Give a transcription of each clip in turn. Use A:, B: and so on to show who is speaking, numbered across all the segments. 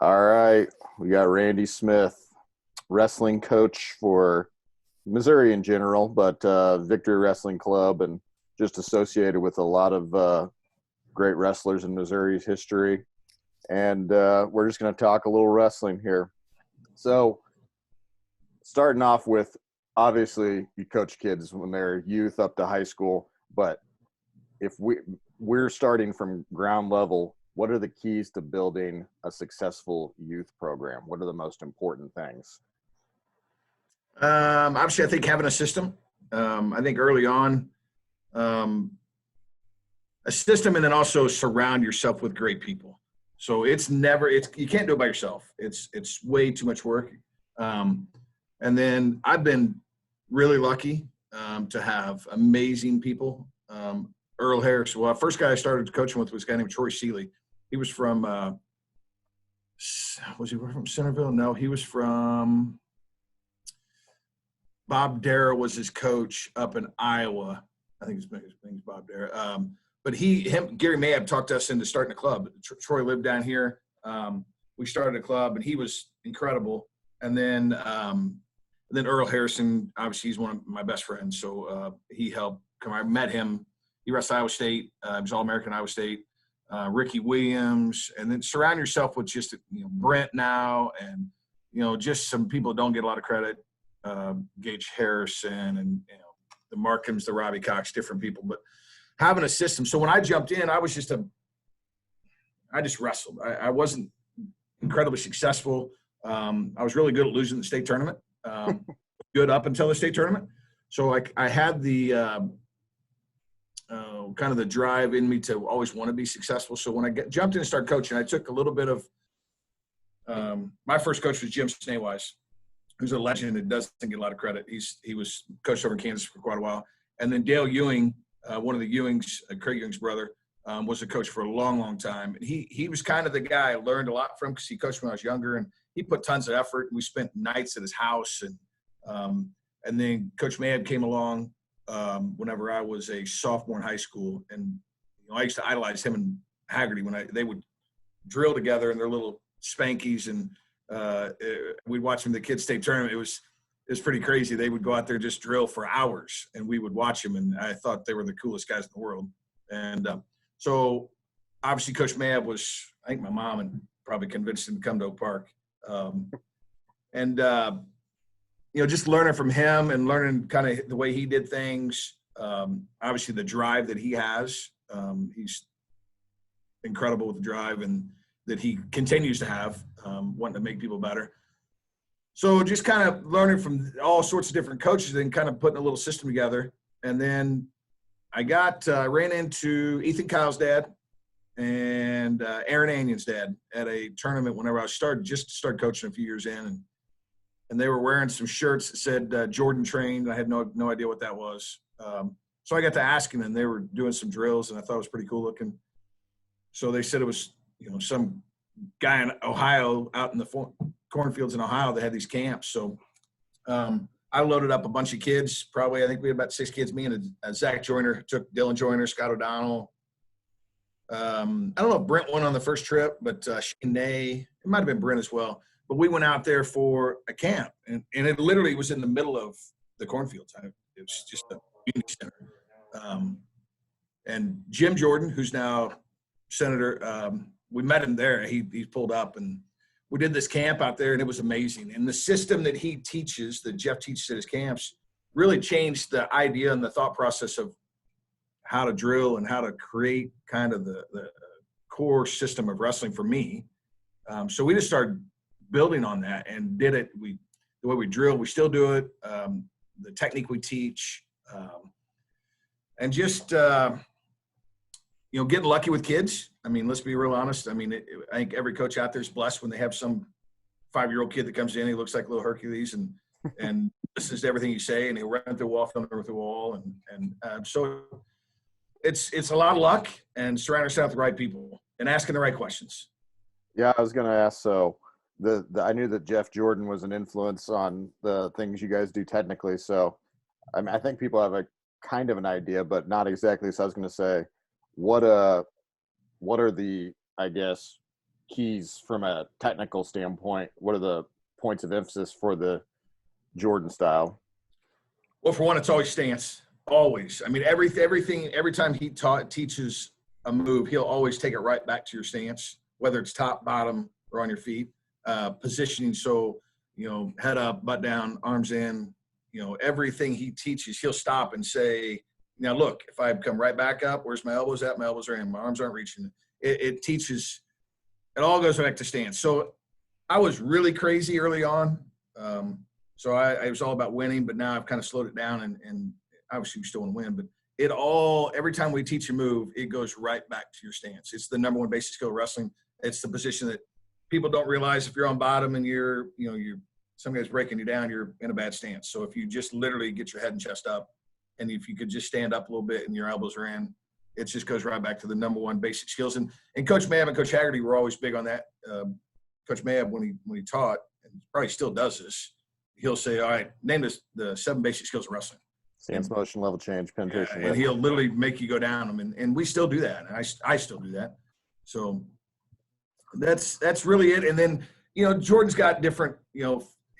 A: All right, we got Randy Smith, wrestling coach for Missouri in general, but Victory Wrestling Club, and just associated with a lot of great wrestlers in Missouri's history. And we're just going to talk a little wrestling here. So, starting off with, obviously, you coach kids when they're youth up to high school, but if we're starting from ground level, what are the keys to building a successful youth program? What are the most important things?
B: Obviously, I think having a system. I think early on, um, a system, and then also surround yourself with great people. So it's you can't do it by yourself. It's way too much work. Um, and then I've been really lucky to have amazing people. Earl Harris. Well, first guy I started coaching with was a guy named Troy Seeley. He was from was he from Centerville? No, he was from Bob Darrah was his coach up in Iowa. I think his name's Bob Darrah. But Gary Mayab talked us into starting a club. Troy lived down here. We started a club, and he was incredible. And then Earl Harrison, obviously, he's one of my best friends. So he helped come. I met him. He wrestled Iowa State. He was All-American Iowa State. Ricky Williams, and then surround yourself with just Brent now, and just some people that don't get a lot of credit. Gage Harrison, and the Markhams, the Robbie Cox, different people, but having a system. So when I jumped in, I just wrestled. I wasn't incredibly successful. I was really good at losing the state tournament. Good up until the state tournament. So I had the kind of the drive in me to always want to be successful. So when I jumped in and started coaching, I took a little bit of my first coach was Jim Snaywise, who's a legend and doesn't get a lot of credit. He was coached over in Kansas for quite a while. And then Dale Ewing, one of the Ewings, Craig Ewing's brother, was a coach for a long, long time. And he was kind of the guy I learned a lot from because he coached when I was younger, and he put tons of effort. We spent nights at his house. And then Coach Mayab came along whenever I was a sophomore in high school. And I used to idolize him and Haggerty when they would drill together in their little Spankies, and we'd watch them the kids' state tournament. It was pretty crazy. They would go out there and just drill for hours, and we would watch them, and I thought they were the coolest guys in the world. And so obviously Coach Mayab was, I think my mom and probably convinced him to come to Oak Park. Just learning from him and learning kind of the way he did things. Obviously the drive that he has, he's incredible with the drive and that he continues to have, wanting to make people better. So just kind of learning from all sorts of different coaches and kind of putting a little system together. And then I ran into Ethan Kyle's dad and Aaron Anion's dad at a tournament whenever I started coaching a few years in. And they were wearing some shirts that said Jordan trained. I had no idea what that was. So I got to asking them. They were doing some drills, and I thought it was pretty cool looking. So they said it was, some guy in Ohio out in the cornfields in Ohio that had these camps. So I loaded up a bunch of kids. Probably, I think we had about 6 kids. Me and Zach Joyner took Dylan Joyner, Scott O'Donnell. I don't know if Brent went on the first trip, but Shane Nay, it might have been Brent as well. But we went out there for a camp, and it literally was in the middle of the cornfields. It was just a community center. And Jim Jordan, who's now senator, we met him there. He pulled up, and we did this camp out there, and it was amazing. And the system that he teaches, that Jeff teaches at his camps, really changed the idea and the thought process of how to drill and how to create kind of the core system of wrestling for me. So we just started building on that and did it. The way we drill, we still do it. The technique we teach, and just getting lucky with kids. I mean, let's be real honest. I mean, I think every coach out there is blessed when they have some 5-year-old kid that comes in. He looks like little Hercules and listens to everything you say, and he'll run through the wall, through the wall, and so it's a lot of luck and surround yourself with the right people and asking the right questions.
A: Yeah, I was going to ask. So I knew that Jeff Jordan was an influence on the things you guys do technically. So I mean, I think people have a kind of an idea, but not exactly. So I was going to say, what are the, I guess, keys from a technical standpoint? What are the points of emphasis for the Jordan style?
B: Well, for one, it's always stance. Always. I mean, everything. Every time he teaches a move, he'll always take it right back to your stance, whether it's top, bottom, or on your feet. Positioning. So, head up, butt down, arms in. Everything he teaches, he'll stop and say, "Now look, if I come right back up, where's my elbows at? My elbows are in. My arms aren't reaching." It teaches. It all goes back to stance. So I was really crazy early on. So I was all about winning, but now I've kind of slowed it down, and obviously we still want to win. But every time we teach a move, it goes right back to your stance. It's the number one basic skill of wrestling. It's the position that people don't realize. If you're on bottom and you're some guy's breaking you down, you're in a bad stance. So if you just literally get your head and chest up, and if you could just stand up a little bit and your elbows are in, it just goes right back to the number one basic skills. And Coach Mayab and Coach Haggerty were always big on that. Coach Mayab, when he taught, and probably still does this, he'll say, "All right, name the 7 basic skills of wrestling."
A: Stance, motion, level change, penetration.
B: And he'll literally make you go down them. And we still do that. And I still do that. So that's really it. And then, Jordan's got different,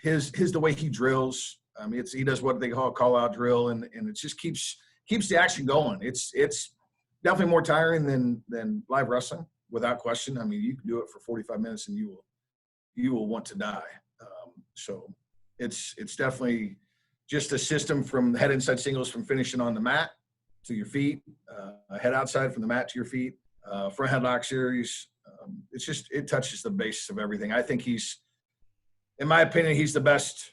B: his the way he drills. I mean, he does what they call out drill, and it just keeps the action going. It's definitely more tiring than live wrestling, without question. I mean, you can do it for 45 minutes and you will want to die. So it's definitely just a system from head inside singles, from finishing on the mat to your feet, head outside from the mat to your feet, front headlock series. It touches the basis of everything. I think in my opinion, he's the best.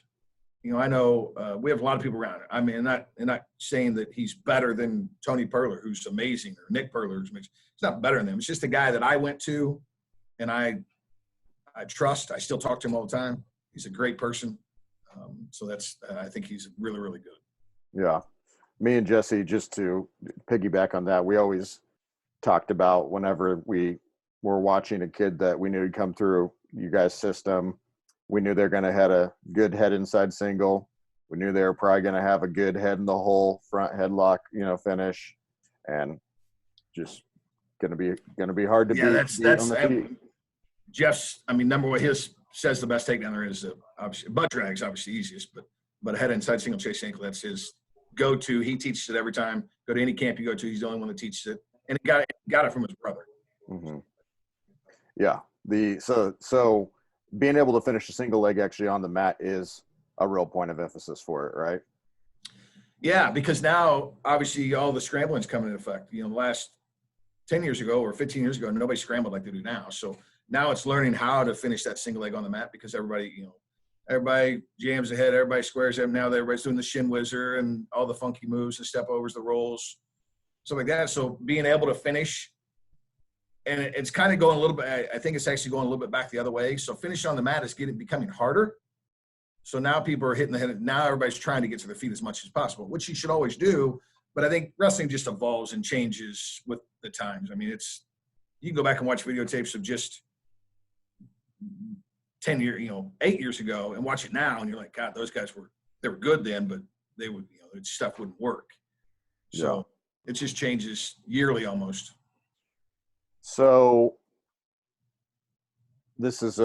B: I know we have a lot of people around. I mean, not saying that he's better than Tony Perler, who's amazing, or Nick Perler, who's amazing. He's not better than them. It's just a guy that I went to, and I trust. I still talk to him all the time. He's a great person. So I think he's really, really good.
A: Yeah. Me and Jesse, just to piggyback on that, we always talked about whenever we were watching a kid that we knew would come through you guys' system, we knew they're going to have a good head inside single. We knew they were probably going to have a good head in the hole, front headlock, finish, and just going to be hard to beat.
B: That's Jeff's. I mean, number one, his says the best takedown there is. Obviously, butt drag's obviously easiest, but a head inside single chase ankle, that's his go-to. He teaches it every time. Go to any camp you go to, he's the only one that teaches it, and he got it from his brother.
A: Mm-hmm. Yeah. So being able to finish a single leg actually on the mat is a real point of emphasis for it, right?
B: Yeah, because now obviously all the scrambling's coming into effect. The last 10 years ago or 15 years ago, nobody scrambled like they do now. So now it's learning how to finish that single leg on the mat, because everybody jams ahead, everybody squares up. Now everybody's doing the shin whizzer and all the funky moves, the step overs, the rolls, stuff like that. So being able to finish, and it's kind of going a little bit, I think it's actually going a little bit back the other way. So finishing on the mat is becoming harder. So now people are hitting the head. Now everybody's trying to get to their feet as much as possible, which you should always do. But I think wrestling just evolves and changes with the times. I mean, you can go back and watch videotapes of just 10 years, 8 years ago, and watch it now, and you're like, God, those guys they were good then, but they would, stuff wouldn't work. So It just changes yearly almost.
A: So this is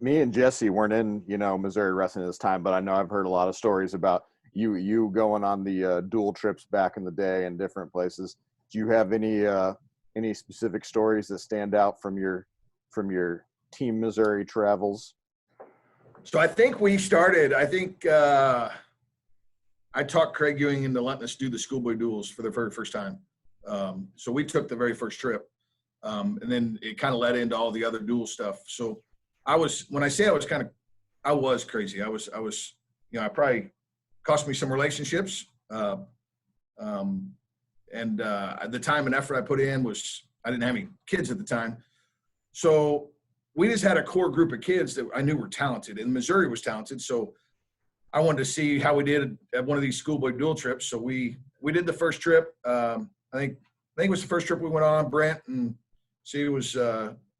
A: me and Jesse weren't in Missouri wrestling at this time, but I know I've heard a lot of stories about you going on the dual trips back in the day in different places. Do you have any specific stories that stand out from your Team Missouri travels?
B: So I think we started. I think I talked Craig Ewing into letting us do the schoolboy duels for the very first time. So we took the very first trip, and then it kind of led into all the other dual stuff. So I was crazy. I was, it probably cost me some relationships. And the time and effort I put in I didn't have any kids at the time. So we just had a core group of kids that I knew were talented, and Missouri was talented. So I wanted to see how we did at one of these schoolboy dual trips. So we did the first trip. I think it was the first trip we went on. Brent and see, it was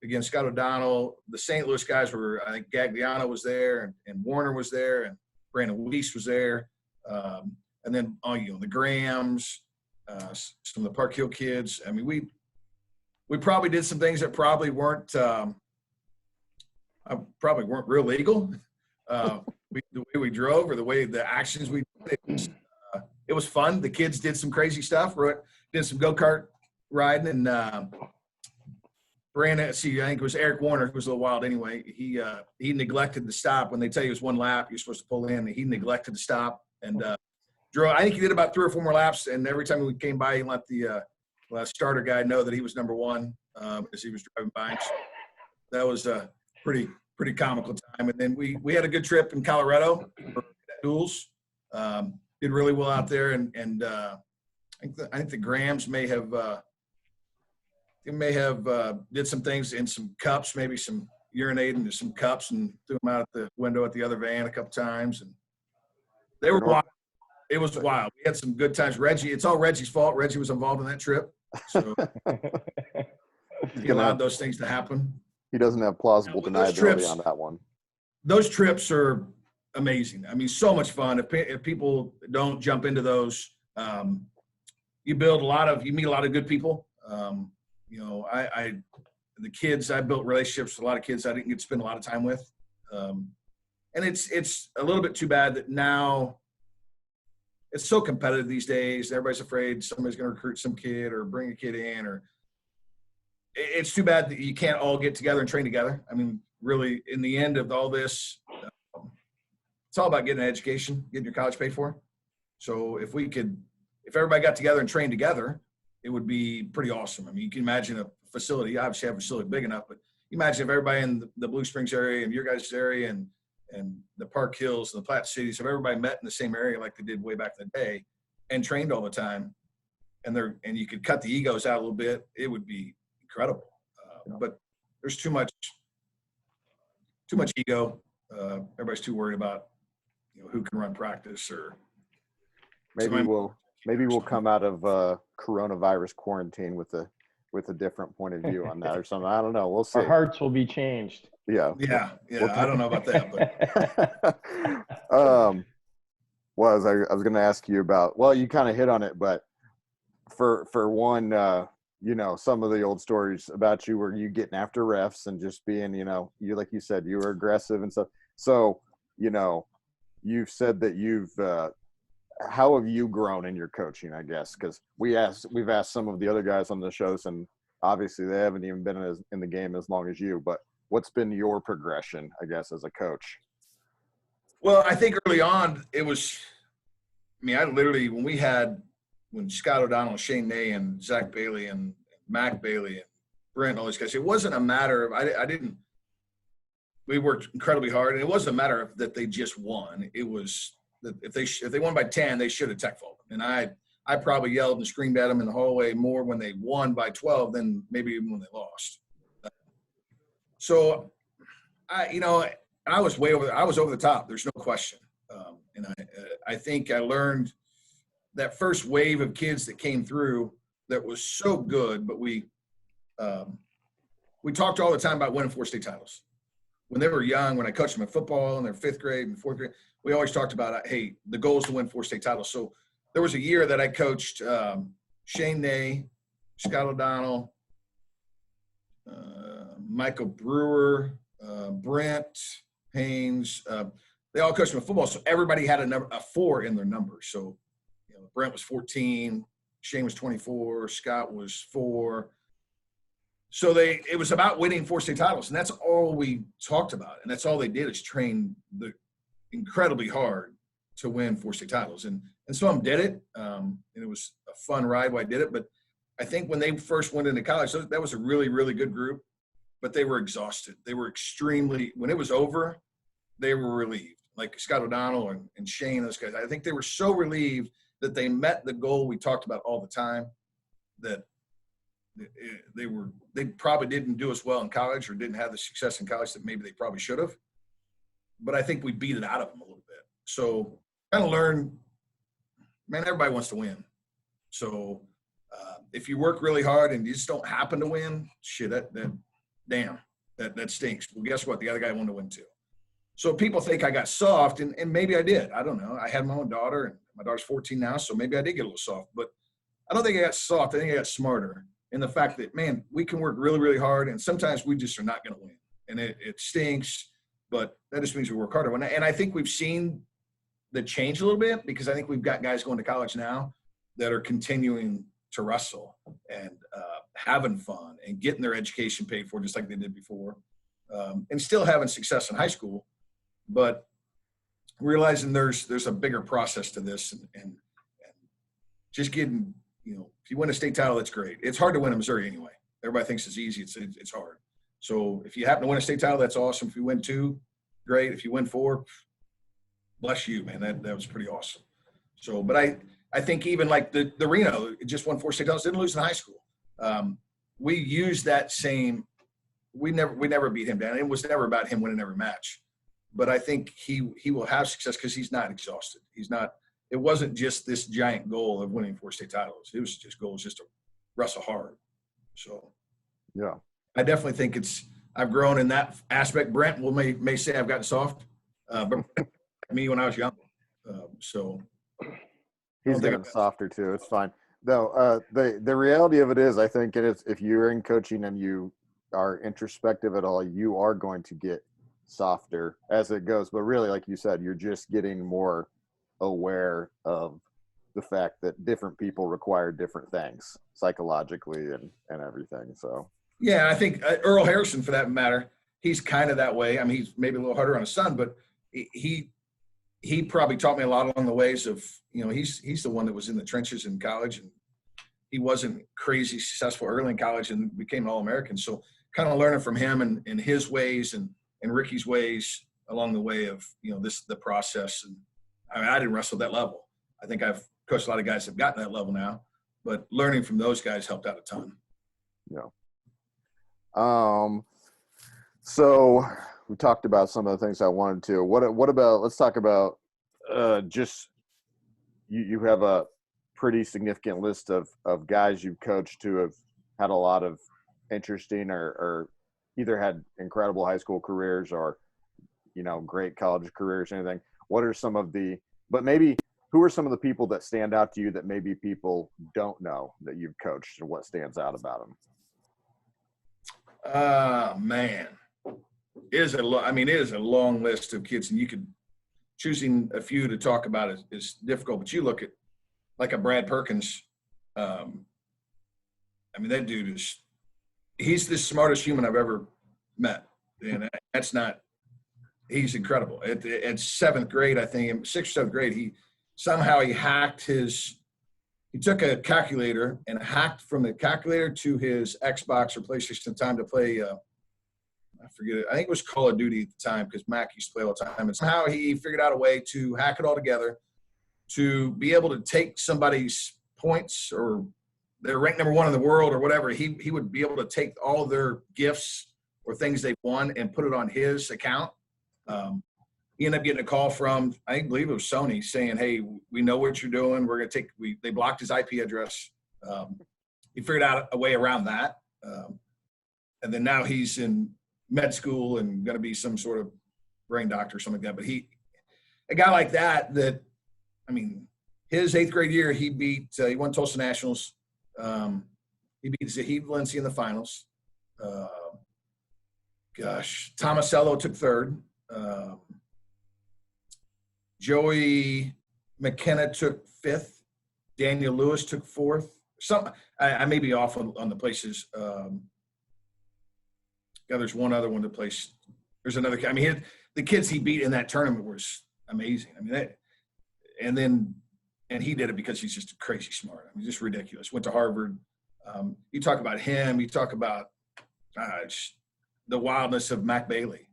B: again Scott O'Donnell. The St. Louis guys were. I think Gagliano was there, and Warner was there, and Brandon Weiss was there, and then the Grahams, some of the Park Hill kids. I mean, we probably did some things that probably weren't real legal. The way we drove or the actions we did, it was fun. The kids did some crazy stuff. Did some go-kart riding, and Brandon, I think it was Eric Warner, who was a little wild anyway. He neglected to stop. When they tell you it's one lap, you're supposed to pull in. He neglected to stop and drove. I think he did about 3 or 4 more laps, and every time we came by, he let the starter guy know that he was number one as he was driving by. So that was a pretty comical time. And then we had a good trip in Colorado for duels. Did really well out there, and I think the Grahams may have did some things in some cups, maybe some urinated into some cups and threw them out at the window at the other van a couple times, and they were wild. It was wild. We had some good times. Reggie, it's all Reggie's fault. Reggie was involved in that trip, so he allowed those things to happen.
A: He doesn't have plausible deniability on that one. Those
B: trips are amazing. I mean, so much fun. If people don't jump into those, you meet a lot of good people. The kids, I built relationships with a lot of kids I didn't get to spend a lot of time with. And it's a little bit too bad that now it's so competitive these days. Everybody's afraid somebody's going to recruit some kid or bring a kid in, or it's too bad that you can't all get together and train together. I mean, really, in the end of all this, it's all about getting an education, getting your college paid for. So if everybody got together and trained together, it would be pretty awesome. I mean, you can imagine a facility, obviously have a facility big enough, but imagine if everybody in the Blue Springs area and your guys' area and the Park Hills and the Platte Cities, if everybody met in the same area like they did way back in the day and trained all the time, and you could cut the egos out a little bit, it would be incredible. But there's too much ego. Everybody's too worried about who can run practice, or
A: maybe we'll come out of coronavirus quarantine with a different point of view on that or something. I don't know. We'll see.
C: Our hearts will be changed.
A: Yeah.
B: I don't know about that,
A: but I was going to ask you about. Well, you kind of hit on it, but for one, some of the old stories about you were you getting after refs and just being, you like you said, you were aggressive and stuff. So, you've said that how have you grown in your coaching, I guess? Because we've asked some of the other guys on the shows, and obviously they haven't even been in the game as long as you, but what's been your progression, I guess, as a coach?
B: Well, I think early on when Scott O'Donnell, Shane May, and Zach Bailey, and Mac Bailey, and Brent, and all these guys, it wasn't a matter of we worked incredibly hard, and it wasn't a matter of that they just won. It was that if they won by 10, they should have tech faulted. And I probably yelled and screamed at them in the hallway more when they won by 12 than maybe even when they lost. So I was over the top. There's no question. And I think I learned that first wave of kids that came through that was so good, but we talked all the time about winning 4 state titles. When they were young, when I coached them in football in their 5th grade and 4th grade, we always talked about, hey, the goal is to win 4 state titles. So there was a year that I coached Shane Nay, Scott O'Donnell, Michael Brewer, Brent Haynes. They all coached me in football, so everybody had a 4 in their number. So Brent was 14, Shane was 24, Scott was 4. So it was about winning 4 state titles, and that's all we talked about, and that's all they did is train incredibly hard to win 4 state titles, and some of them did it, and it was a fun ride while I did it. But I think when they first went into college, that was a really, really good group, but they were exhausted. They were when it was over, they were relieved. Like Scott O'Donnell and Shane, those guys, I think they were so relieved that they met the goal we talked about all the time, that they probably didn't do as well in college or didn't have the success in college that maybe they probably should have. But I think we beat it out of them a little bit. So kind of learn, man, everybody wants to win. So if you work really hard and you just don't happen to win, shit, that stinks. Well, guess what? The other guy wanted to win too. So people think I got soft, and maybe I did. I don't know. I had my own daughter, and my daughter's 14 now, so maybe I did get a little soft. But I don't think I got soft. I think I got smarter. and the fact that, man, we can work really, really hard, and sometimes we just are not going to win, and it stinks, but that just means we work harder. And I think we've seen the change a little bit, because I think we've got guys going to college now that are continuing to wrestle and having fun and getting their education paid for just like they did before, and still having success in high school, but realizing there's a bigger process to this, and just getting, if you win a state title, that's great. It's hard to win in Missouri anyway. Everybody thinks it's easy. It's hard. So if you happen to win a state title, that's awesome. If you win 2, great. If you win 4, bless you, man. That was pretty awesome. So, but I think even like the Reno just won 4 state titles, didn't lose in high school. We used that same. We never beat him down. It was never about him winning every match, but I think he will have success because he's not exhausted. He's not. It wasn't just this giant goal of winning 4 state titles. It was just to wrestle hard. So,
A: yeah,
B: I definitely think I've grown in that aspect. Brent may say I've gotten soft, but me when I was young. So
A: he's getting softer too. It's fine. No, the reality of it is, I think if you're in coaching and you are introspective at all, you are going to get softer as it goes. But really, like you said, you're just getting more aware of the fact that different people require different things psychologically and everything. So
B: yeah, I think Earl Harrison, for that matter, he's kind of that way. I mean, he's maybe a little harder on his son, but he probably taught me a lot along the ways of, he's the one that was in the trenches in college, and he wasn't crazy successful early in college and became an All-American. So kind of learning from him and his ways and Ricky's ways along the way of, the process. And I mean, I didn't wrestle at that level. I think I've coached a lot of guys that have gotten that level now, but learning from those guys helped out a ton.
A: Yeah. So we talked about some of the things I wanted to. What about, let's talk about just you have a pretty significant list of guys you've coached who have had a lot of interesting or either had incredible high school careers or, great college careers, anything. What are some of who are some of the people that stand out to you that maybe people don't know that you've coached, and what stands out about them?
B: Man, it is a long list of kids, and choosing a few to talk about is difficult, but you look at like a Brad Perkins. That dude he's the smartest human I've ever met. And he's incredible. At 7th grade, I think, 6th or 7th grade, he took a calculator and hacked from the calculator to his Xbox or PlayStation time to play, I forget it. I think it was Call of Duty at the time, because Mac used to play all the time. And somehow he figured out a way to hack it all together to be able to take somebody's points, or they're ranked number 1 in the world or whatever. He would be able to take all their gifts or things they've won and put it on his account. He ended up getting a call from, I believe it was Sony, saying, "Hey, we know what you're doing. We're going to they blocked his IP address." He figured out a way around that. And then now he's in med school and going to be some sort of brain doctor or something like that. But a guy like that, his 8th grade year, he won Tulsa Nationals. He beat Zahid Valencia in the finals. Tomasello took 3rd. Joey McKenna took 5th. Daniel Lewis took 4th. I may be off on the places. There's one other one that placed. There's another. The kids he beat in that tournament was amazing. And he did it because he's just crazy smart. Just ridiculous. Went to Harvard. You talk about him. You talk about the wildness of Mac Bailey.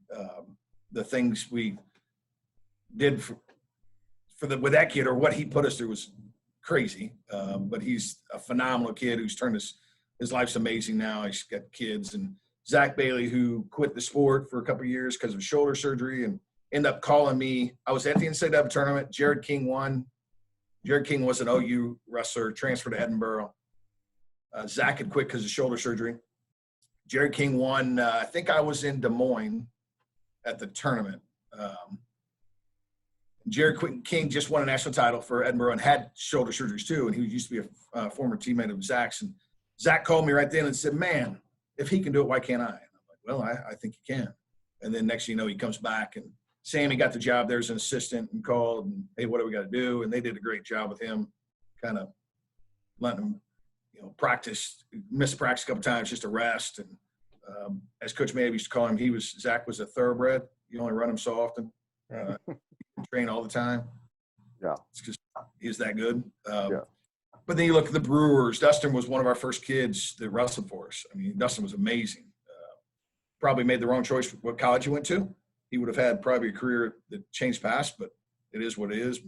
B: The things we did with that kid, or what he put us through, was crazy. But he's a phenomenal kid who's turned his life's amazing now. He's got kids. And Zach Bailey, who quit the sport for a couple of years because of shoulder surgery, and ended up calling me. I was at the NCAA tournament. Jared King won. Jared King was an OU wrestler, transferred to Edinburgh. Zach had quit because of shoulder surgery. Jared King won. I think I was in Des Moines at the tournament. Jared King just won a national title for Edinburgh and had shoulder surgeries too. And he used to be a former teammate of Zach's. And Zach called me right then and said, man, if he can do it, why can't I? And I'm like, well, I think he can. And then next thing you know, he comes back, and Sammy got the job there as an assistant and called, and hey, what do we got to do? And they did a great job with him, kind of letting him, practice, miss practice a couple times just to rest. And as Coach Mabe used to call him, Zach was a thoroughbred. You only run him so often. Train all the time.
A: Yeah.
B: It's because he's that good.
A: Yeah.
B: But then you look at the Brewers. Dustin was one of our first kids that wrestled for us. I mean, Dustin was amazing. Probably made the wrong choice what college he went to. He would have had probably a career that changed past, but it is what it is.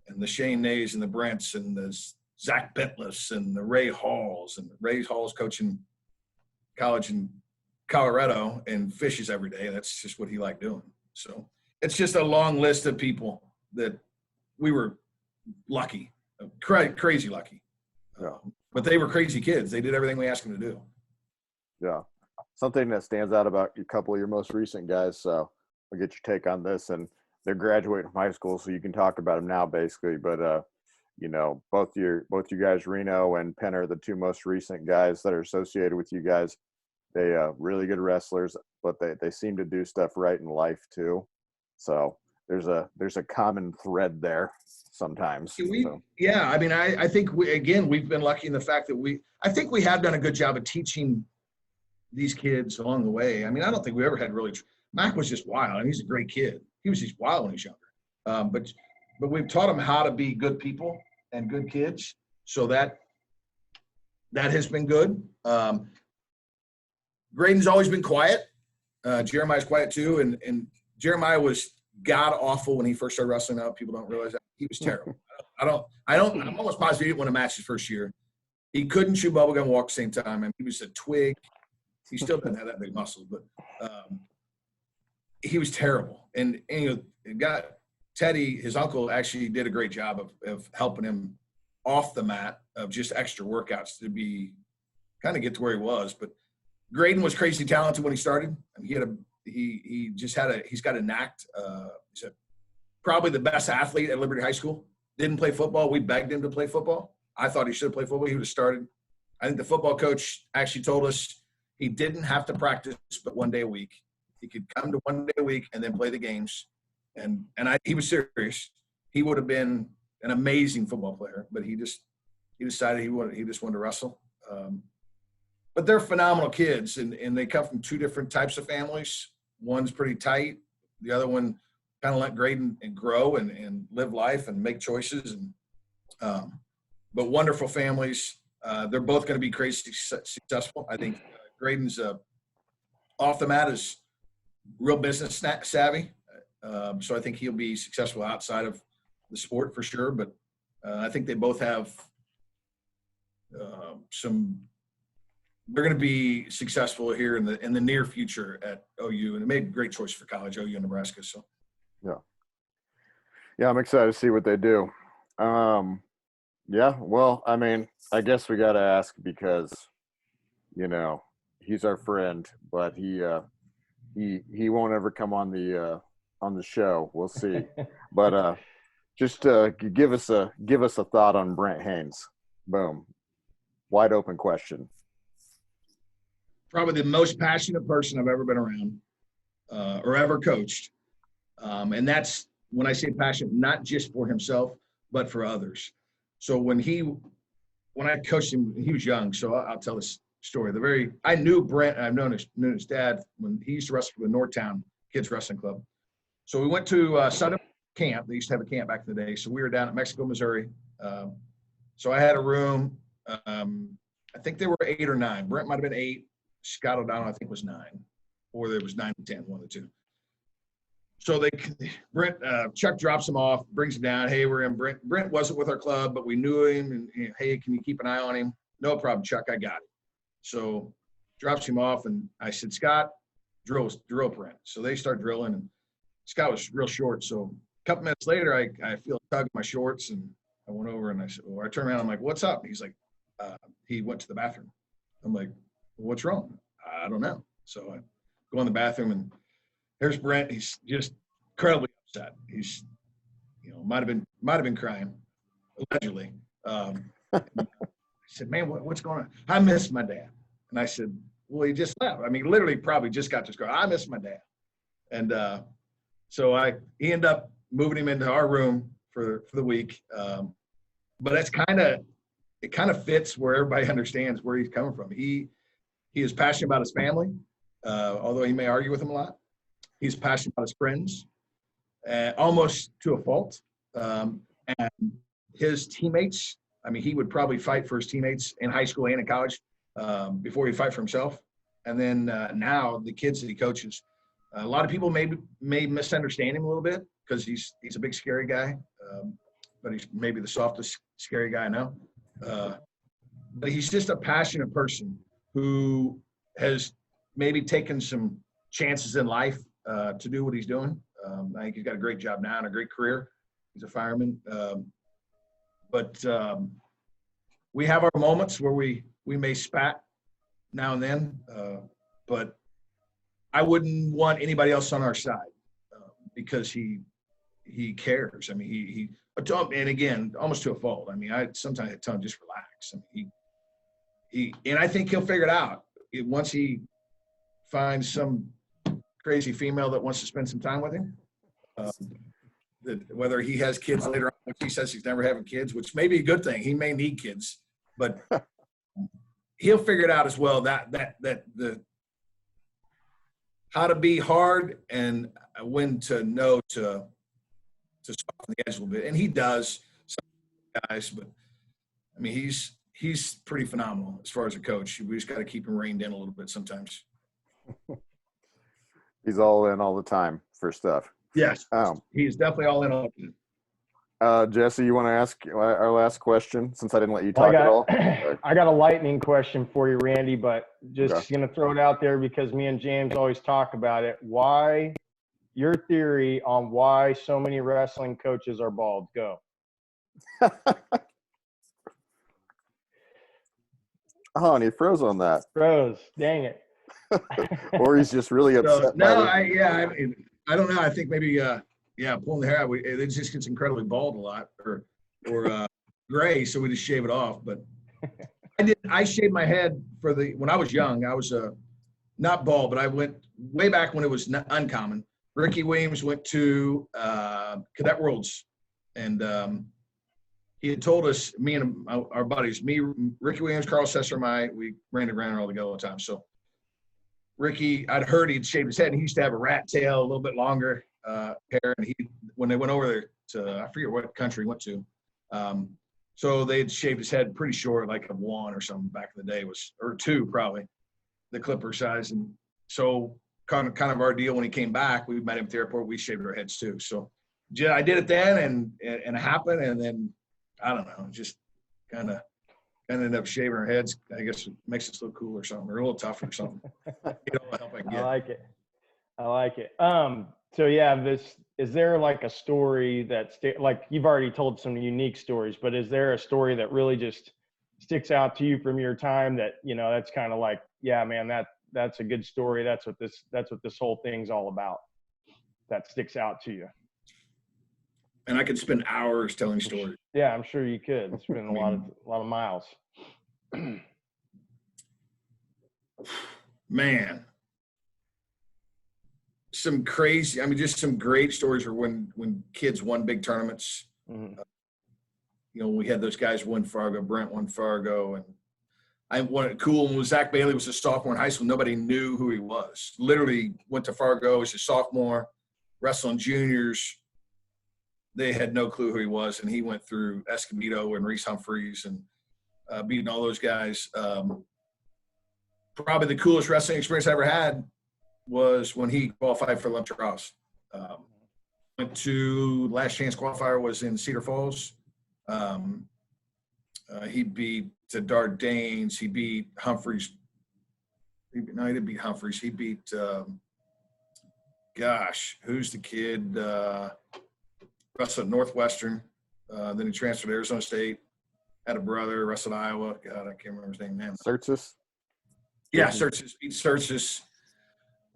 B: And the Shane Nays and the Brents and the Zach Bentless and the Ray Halls, and Ray Halls coaching college in Colorado and fishes every day. That's just what he liked doing. So it's just a long list of people that we were lucky, crazy lucky.
A: Yeah.
B: But they were crazy kids. They did everything we asked them to do.
A: Yeah. Something that stands out about a couple of your most recent guys, so I'll get your take on this. And they're graduating from high school, so you can talk about them now, basically. But both you guys, Reno and Penn, are the two most recent guys that are associated with you guys. They really good wrestlers, but they seem to do stuff right in life too. So there's a common thread there sometimes.
B: Yeah, I mean, I think we've been lucky in the fact that I think we have done a good job of teaching these kids along the way. I mean, I don't think we ever had really. Mac was just wild, and he's a great kid. He was just wild when he was younger. But we've taught them how to be good people and good kids. So that has been good. Graydon's always been quiet. Jeremiah's quiet too, and Jeremiah was god awful when he first started wrestling. Now people don't realize that he was terrible. I'm almost positive he didn't win a match his first year. He couldn't chew bubblegum and walk at the same time, and he was a twig. He still doesn't have that big muscle, but he was terrible. And got Teddy, his uncle, actually did a great job of helping him off the mat, of just extra workouts to be kind of get to where he was. But Graydon was crazy talented when he started. I mean, he's got a knack. He's probably the best athlete at Liberty High School. Didn't play football. We begged him to play football. I thought he should have played football. He would have started. I think the football coach actually told us he didn't have to practice but one day a week. He could come to one day a week and then play the games. And he was serious. He would have been an amazing football player, but he decided he just wanted to wrestle. But they're phenomenal kids, and they come from two different types of families. One's pretty tight. The other one kind of let Graydon and grow and live life and make choices. But wonderful families. They're both going to be crazy successful. I think Graydon's off the mat is real business savvy. So I think he'll be successful outside of the sport for sure. But I think they both have they're going to be successful here in the near future at OU, and it made a great choice for college, OU and Nebraska. So,
A: yeah, I'm excited to see what they do. Yeah, well, I mean, I guess we got to ask because, he's our friend, but he won't ever come on the show. We'll see, but just give us a thought on Brent Haynes. Boom, wide open question.
B: Probably the most passionate person I've ever been around or ever coached. And that's when I say passionate, not just for himself, but for others. So when I coached him, he was young. So I'll tell this story. I knew Brent, and I've known his dad when he used to wrestle for the Northtown Kids Wrestling Club. So we went to Southern camp. They used to have a camp back in the day. So we were down at Mexico, Missouri. So I had a room. I think they were 8 or 9. Brent might have been 8. Scott O'Donnell, I think, was 9, or there was 9 and 10, one of the two. So Chuck drops him off, brings him down. Hey, we're in. Brent wasn't with our club, but we knew him. And hey, can you keep an eye on him? No problem, Chuck. I got it. So drops him off, and I said, Scott, drill Brent. So they start drilling, and Scott was real short. So a couple minutes later, I feel a tug in my shorts, and I went over and I said, I turned around. I'm like, what's up? He's like, he went to the bathroom. I'm like, what's wrong? I don't know. So I go in the bathroom, and there's Brent. He's just incredibly upset. He's, might have been crying, allegedly. I said, man, what's going on? I miss my dad. And I said, well, he just left. I mean, literally probably just got to school. I miss my dad. And so he ended up moving him into our room for the week. But it kind of fits where everybody understands where he's coming from. He is passionate about his family, although he may argue with them a lot. He's passionate about his friends, almost to a fault. And his teammates, I mean, he would probably fight for his teammates in high school and in college before he'd fight for himself. And then now the kids that he coaches, a lot of people may misunderstand him a little bit because he's a big, scary guy, but he's maybe the softest, scary guy I know. But he's just a passionate person who has maybe taken some chances in life to do what he's doing. I think he's got a great job now and a great career. He's a fireman. But we have our moments where we may spat now and then, but I wouldn't want anybody else on our side because he cares. I mean, and again, almost to a fault. I mean, sometimes I tell him just relax. I mean, and I think he'll figure it out once he finds some crazy female that wants to spend some time with him. Whether he has kids later on, which he says he's never having kids, which may be a good thing. He may need kids, but he'll figure it out as well. That the how to be hard and when to know to soften the edge a little bit, and he does. Some guys, but I mean, he's pretty phenomenal as far as a coach. We just got to keep him reined in a little bit sometimes.
A: He's all in all the time for stuff.
B: Yes, he's definitely all in on.
A: Jesse, you want to ask our last question since I didn't let you talk at all?
C: I got a lightning question for you, Randy, but just going to throw it out there because me and James always talk about it. Why, your theory on why so many wrestling coaches are bald? Go.
A: Oh, and he froze on that.
C: Froze. Dang it.
A: Or he's just really upset.
B: I don't know. I think maybe, pulling the hair out, it just gets incredibly bald a lot, or gray, so we just shave it off. But I shaved my head when I was young. I was not bald, but I went way back when it was uncommon. Ricky Williams went to Cadet Worlds, and he had told us, me and our buddies, Ricky Williams, Carl Sesser, we ran the ground all together all the time. So Ricky, I'd heard he'd shaved his head, and he used to have a rat tail, a little bit longer hair. And when they went over there to, I forget what country he went to, so they'd shaved his head pretty short, like a one or something back in the day, or two probably, the clipper size. And so kind of our deal when he came back, we met him at the airport, we shaved our heads too. So yeah, I did it then, and it happened, and then I don't know, just kind of ended up shaving our heads. I guess it makes us look cool or something, or a little tougher or something. Help I get.
C: I like it. So yeah, is there like a story that like you've already told some unique stories, but is there a story that really just sticks out to you from your time that, that's kind of like, yeah, man, that's a good story. That's what this whole thing's all about. That sticks out to you.
B: And I could spend hours telling stories.
C: Yeah, I'm sure you could. It's been a lot of miles.
B: Man. Just some great stories are when kids won big tournaments. Mm-hmm. We had those guys win Fargo. Brent won Fargo, and I wanted cool. When Zach Bailey was a sophomore in high school, nobody knew who he was. Literally went to Fargo as a sophomore, wrestling juniors. They had no clue who he was, and he went through Escobedo and Reese Humphreys and beating all those guys. Probably the coolest wrestling experience I ever had was when he qualified for Olympic trials. Went to last chance qualifier was in Cedar Falls. He beat Dardanes. He beat Humphreys. He didn't beat Humphreys. He beat, who's the kid? Wrestled at Northwestern. Then he transferred to Arizona State. Had a brother, wrestled Iowa. God, I can't remember his name now.
A: Surtis?
B: Yeah, Surtis. Beat Surtis.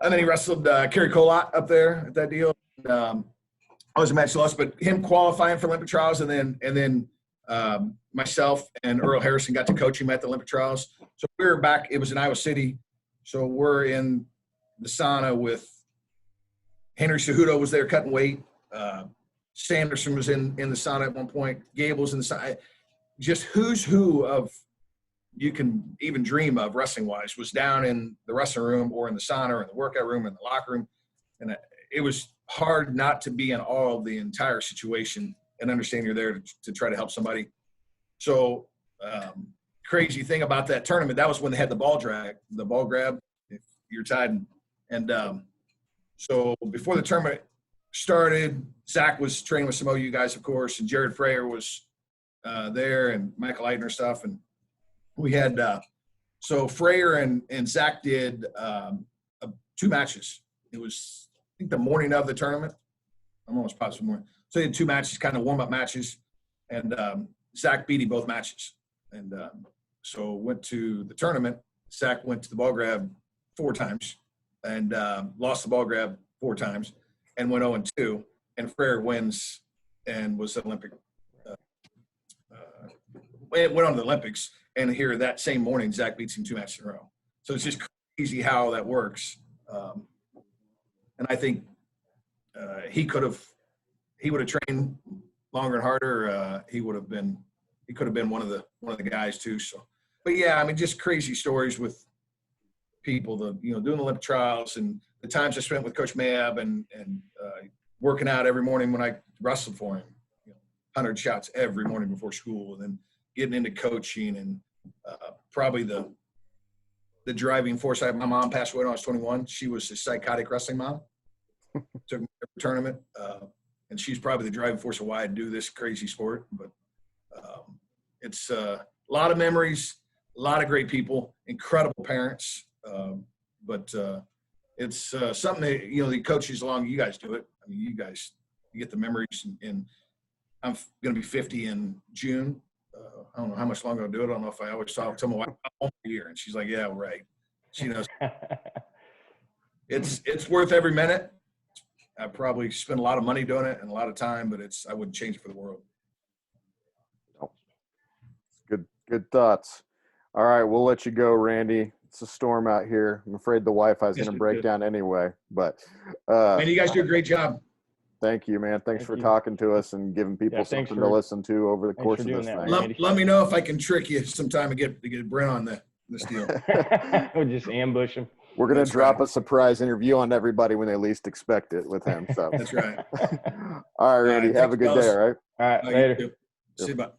B: And then he wrestled Kerry Colott up there at that deal. I was a match loss, but him qualifying for Olympic trials and then myself and Earl Harrison got to coach him at the Olympic trials. So we were back. It was in Iowa City. So we're in the sauna with Henry Cejudo was there cutting weight. Sanderson was in the sauna at one point. Gable's in the sauna. Just who's who of you can even dream of wrestling-wise was down in the wrestling room or in the sauna or in the workout room or in the locker room. And it was hard not to be in awe of the entire situation and understand you're there to try to help somebody. So crazy thing about that tournament, that was when they had the ball grab, if you're tied. And so before the tournament started, Zach was training with some OU guys, of course, and Jared Frayer was there and Michael Eidner stuff. And we had so Frayer and Zach did 2 matches. It was, I think, the morning of the tournament. I'm almost positive morning. So they had 2 matches, kind of warm-up matches. And Zach beat both matches. And so went to the tournament. Zach went to the ball grab 4 times and lost the ball grab 4 times and went 0-2. And Frayer wins and was Olympic. Went on to the Olympics. And here that same morning, Zach beats him 2 matches in a row. So it's just crazy how that works. And I think he would have trained longer and harder. He could have been one of the guys too. So, but yeah, I mean, just crazy stories with people, doing the Olympic trials and the times I spent with Coach Mayab and working out every morning when I wrestled for him, 100 shots every morning before school, and then getting into coaching and probably the driving force. My mom passed away when I was 21. She was a psychotic wrestling mom. Took me to a tournament, and she's probably the driving force of why I do this crazy sport. But it's a lot of memories, a lot of great people, incredible parents. But it's something that, the coaches along, you guys do it. I mean, you get the memories, and I'm going to be 50 in June. I don't know how much longer I'll do it. I don't know if I always tell my wife I'm home for a year, and she's like, yeah, right. She knows. It's worth every minute. I probably spent a lot of money doing it and a lot of time, but I wouldn't change it for the world.
A: Good thoughts. All right, we'll let you go, Randy. It's a storm out here. I'm afraid the Wi-Fi is going to break down anyway. But
B: man, you guys do a great job.
A: Thank you, man. Thanks for talking to us and giving people something to listen to over the course of this thing.
B: Let me know if I can trick you sometime and get Brent on this deal.
C: We'll just ambush him.
A: We're going to drop a surprise interview on everybody when they least expect it with him. So
B: that's right.
A: All right, Randy. Have a good day, all right?
C: All right, later.
B: See you, bye.